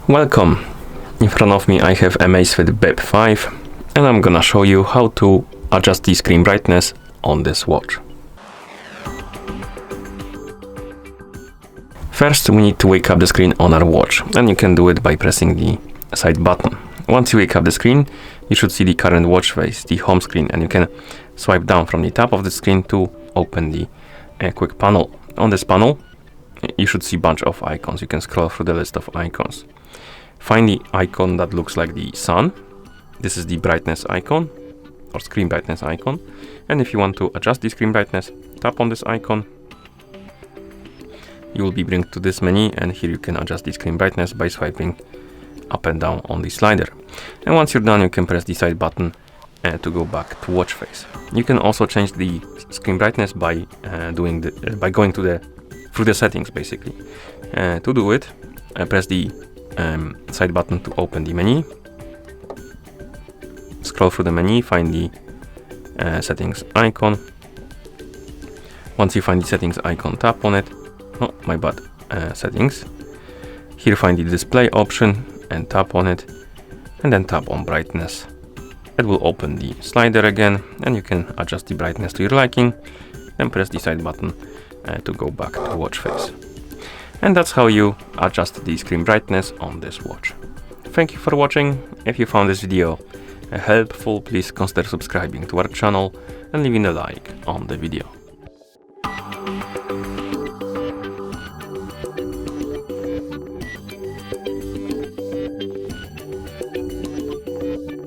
Welcome! In front of me I have Amazfit Bip 5 and I'm gonna show you how to adjust the screen brightness on this watch. First we need to wake up the screen on our watch, and you can do it by pressing the side button. Once you wake up the screen, you should see the current watch face, the home screen, and you can swipe down from the top of the screen to open the quick panel. On this panel you should see a bunch of icons. You can scroll through the list of icons. Find the icon that looks like the sun. This is the brightness icon or screen brightness icon. And if you want to adjust the screen brightness, tap on this icon. You will be brought to this menu, and here you can adjust the screen brightness by swiping up and down on the slider. And once you're done, you can press the side button to go back to watch face. You can also change the screen brightness by going through the settings basically. To do it, press the side button to open the menu. Scroll through the menu, find the settings icon. Once you find the settings icon, tap on it. Oh, my bad. Settings. Here find the display option and tap on it, and then tap on brightness. It will open the slider again, and you can adjust the brightness to your liking, and press the side button to go back to watch face. And that's how you adjust the screen brightness on this watch. Thank you for watching. If you found this video helpful, please consider subscribing to our channel and leaving a like on the video.